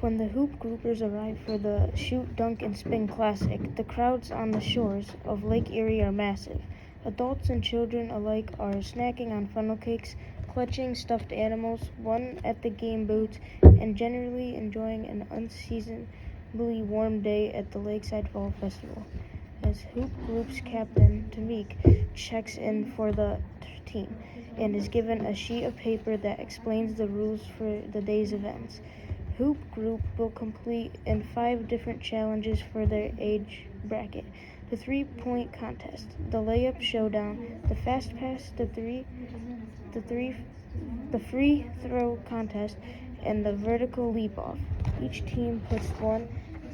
When the hoop groupers arrive for the Shoot, Dunk, and Spin Classic, the crowds on the shores of Lake Erie are massive. Adults and children alike are snacking on funnel cakes, clutching stuffed animals, one at the game booths, and generally enjoying an unseasonably warm day at the Lakeside Fall Festival. As Hoop Group's captain, Tamik, checks in for the team and is given a sheet of paper that explains the rules for the day's events. Hoop Group will complete in 5 different challenges for their age bracket: the 3-point contest, the layup showdown, the fast pass, the free throw contest, and the vertical leap off. Each team puts one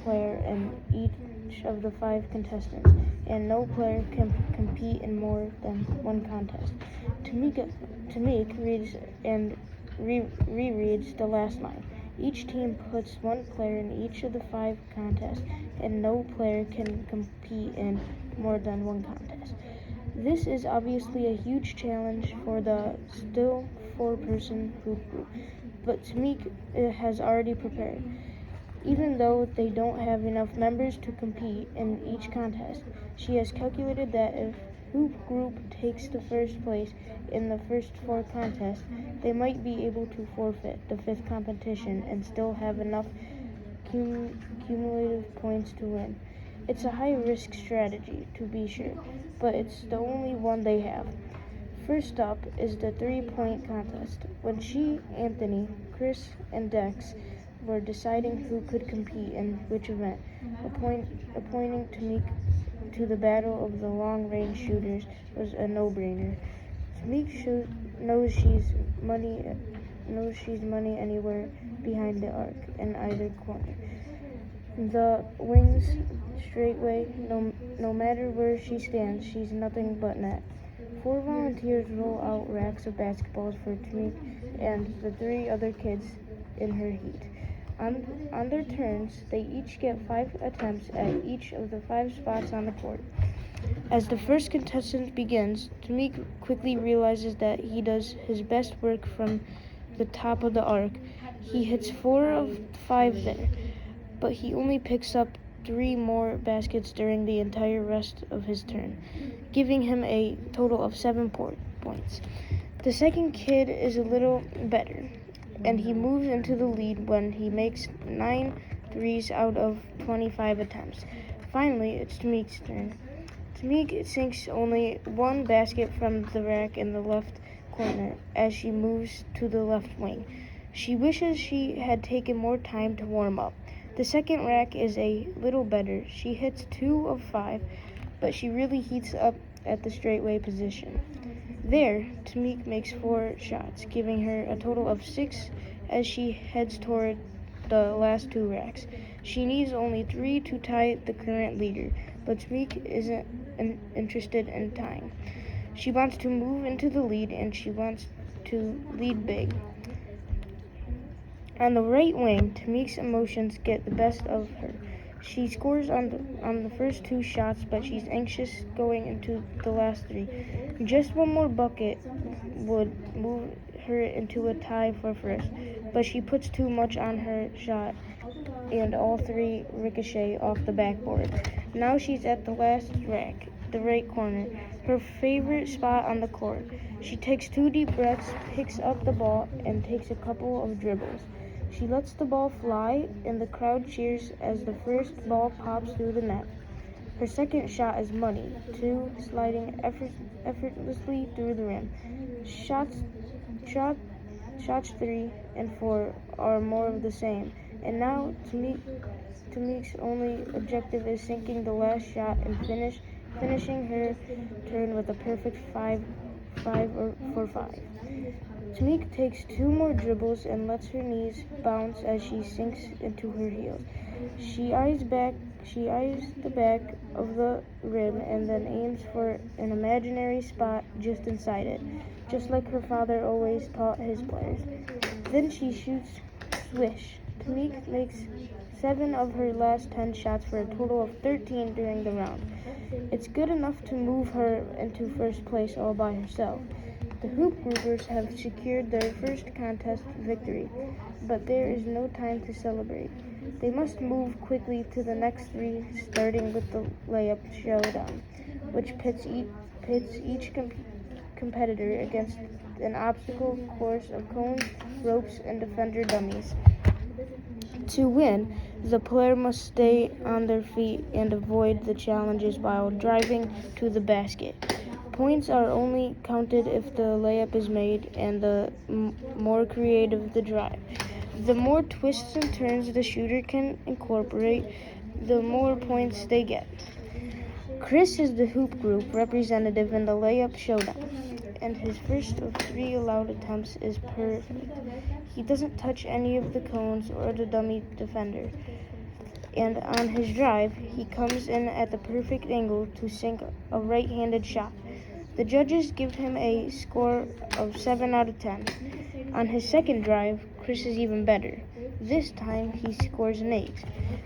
player in each of the 5 contestants, and no player can compete in more than one contest. Tamik reads and rereads the last line. Each team puts one player in each of the 5 contests, and no player can compete in more than one contest. This is obviously a huge challenge for the still 4-person hoop group, but Tamik has already prepared. Even though they don't have enough members to compete in each contest, she has calculated that if Hoop Group takes the first place in the first 4 contests, they might be able to forfeit the 5th competition and still have enough cumulative points to win. It's a high-risk strategy, to be sure, but it's the only one they have. First up is the 3-point contest. When she, Anthony, Chris, and Dex were deciding who could compete in which event, appointing Tamik to the battle of the long-range shooters was a no-brainer. Tamik knows she's money anywhere behind the arc in either corner. The wings straightway, no matter where she stands, she's nothing but net. 4 volunteers roll out racks of basketballs for Tamik and the 3 other kids in her heat. On their turns, they each get 5 attempts at each of the 5 spots on the court. As the first contestant begins, Tamik quickly realizes that he does his best work from the top of the arc. He hits 4 of 5 there, but he only picks up 3 more baskets during the entire rest of his turn, giving him a total of 7 points. The second kid is a little better, and he moves into the lead when he makes 9 threes out of 25 attempts. Finally, it's Tamik's turn. Tamik sinks only 1 basket from the rack in the left corner as she moves to the left wing. She wishes she had taken more time to warm up. The second rack is a little better. She hits 2 of 5, but she really heats up at the straightaway position. There, Tamik makes 4 shots, giving her a total of 6 as she heads toward the last 2 racks. She needs only 3 to tie the current leader, but Tamik isn't interested in tying. She wants to move into the lead, and she wants to lead big. On the right wing, Tamik's emotions get the best of her. She scores on the first 2 shots, but she's anxious going into the last 3. Just one more bucket would move her into a tie for first, but she puts too much on her shot, and all 3 ricochet off the backboard. Now she's at the last rack, the right corner, her favorite spot on the court. She takes 2 deep breaths, picks up the ball, and takes a couple of dribbles. She lets the ball fly, and the crowd cheers as the first ball pops through the net. Her second shot is money, 2 sliding effortlessly through the rim. Shots 3 and 4 are more of the same, and now Tamik's only objective is sinking the last shot and finishing her turn with a perfect 5 for 5. Tamik takes 2 more dribbles and lets her knees bounce as she sinks into her heels. She eyes the back of the rim and then aims for an imaginary spot just inside it, just like her father always taught his players. Then she shoots swish. Tamik makes 7 of her last 10 shots for a total of 13 during the round. It's good enough to move her into first place all by herself. The hoop groupers have secured their first contest victory, but there is no time to celebrate. They must move quickly to the next three, starting with the layup showdown, which pits each competitor against an obstacle course of cones, ropes, and defender dummies. To win, the player must stay on their feet and avoid the challenges while driving to the basket. Points are only counted if the layup is made and the more creative the drive. The more twists and turns the shooter can incorporate, the more points they get. Chris is the hoop group representative in the layup showdown, and his first of 3 allowed attempts is perfect. He doesn't touch any of the cones or the dummy defender, and on his drive, he comes in at the perfect angle to sink a right-handed shot. The judges give him a score of 7 out of 10. On his second drive, Chris is even better. This time, he scores an 8.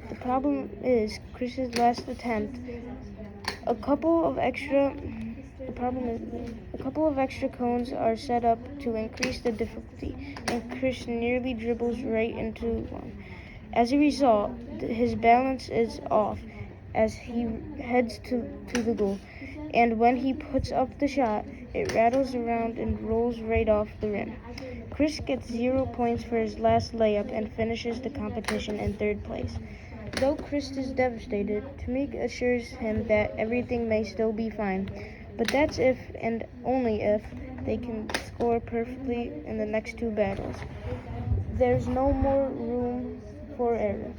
The problem is Chris's last attempt. A couple of extra cones are set up to increase the difficulty, and Chris nearly dribbles right into one. As a result, his balance is off as he heads to the goal, and when he puts up the shot, it rattles around and rolls right off the rim. Chris gets 0 points for his last layup and finishes the competition in 3rd place. Though Chris is devastated, Tamik assures him that everything may still be fine, but that's if and only if they can score perfectly in the next 2 battles. There's no more room for error.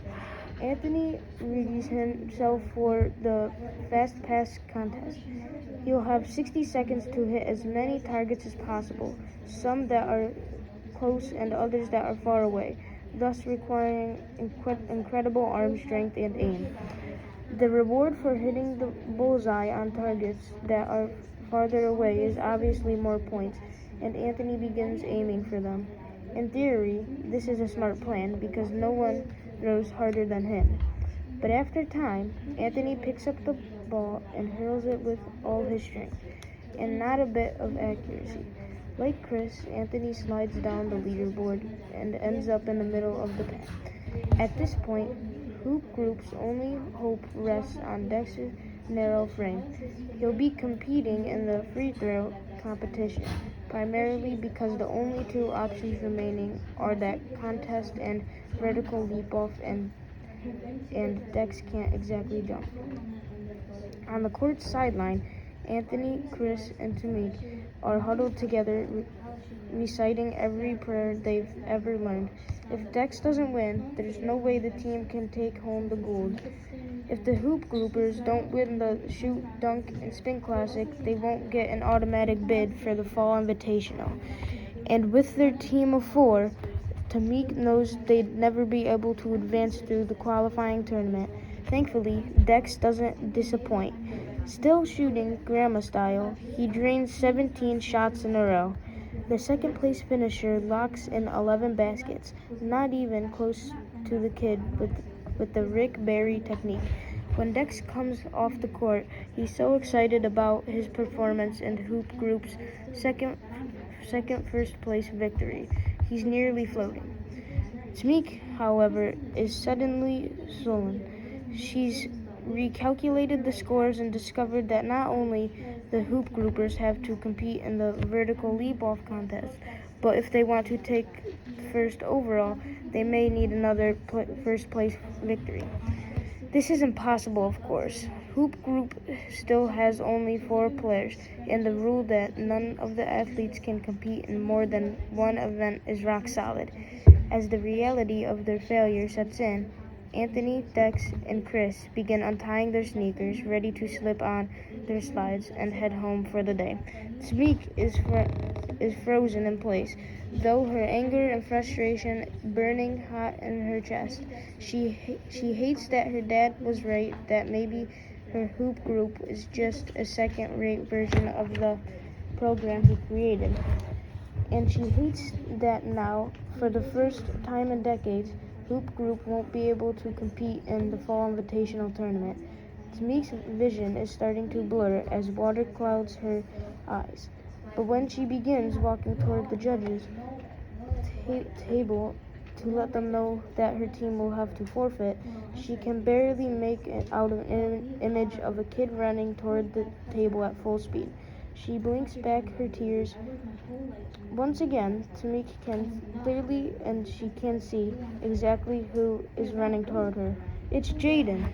Anthony readies himself for the fast pass contest. He'll have 60 seconds to hit as many targets as possible, some that are close and others that are far away, thus requiring incredible arm strength and aim. The reward for hitting the bullseye on targets that are farther away is obviously more points, and Anthony begins aiming for them. In theory, this is a smart plan because no one throws harder than him. But after time, Anthony picks up the ball and hurls it with all his strength, and not a bit of accuracy. Like Chris, Anthony slides down the leaderboard and ends up in the middle of the pack. At this point, hoop group's only hope rests on Dex's narrow frame. He'll be competing in the free throw competition, primarily because the only 2 options remaining are that contest and vertical leap off, and Dex can't exactly jump. On the court sideline, Anthony, Chris, and Tamik are huddled together, reciting every prayer they've ever learned. If Dex doesn't win, there's no way the team can take home the gold. If the hoop groupers don't win the shoot, dunk, and spin classic, they won't get an automatic bid for the fall invitational. And with their team of 4, Tamik knows they'd never be able to advance through the qualifying tournament. Thankfully, Dex doesn't disappoint. Still shooting grandma style, he drains 17 shots in a row. The 2nd place finisher locks in 11 baskets, not even close to the kid with the Rick Barry technique. When Dex comes off the court, he's so excited about his performance and hoop group's second first place victory. He's nearly floating. Tamik, however, is suddenly sullen. She's recalculated the scores and discovered that not only the hoop groupers have to compete in the vertical leap-off contest, but if they want to take first overall, they may need another first-place victory. This is impossible, of course. Hoop group still has only 4 players, and the rule that none of the athletes can compete in more than one event is rock solid. As the reality of their failure sets in, Anthony, Dex, and Chris begin untying their sneakers, ready to slip on their slides and head home for the day. Tamik is frozen in place, though her anger and frustration burning hot in her chest. She hates that her dad was right, that maybe her hoop group is just a second-rate version of the program he created. And she hates that now, for the first time in decades, hoop group won't be able to compete in the fall invitational tournament. Tamik's vision is starting to blur as water clouds her eyes. But when she begins walking toward the judges' table to let them know that her team will have to forfeit, she can barely make out an image of a kid running toward the table at full speed. She blinks back her tears. Once again, Tamika can clearly and she can see exactly who is running toward her. It's Jaden.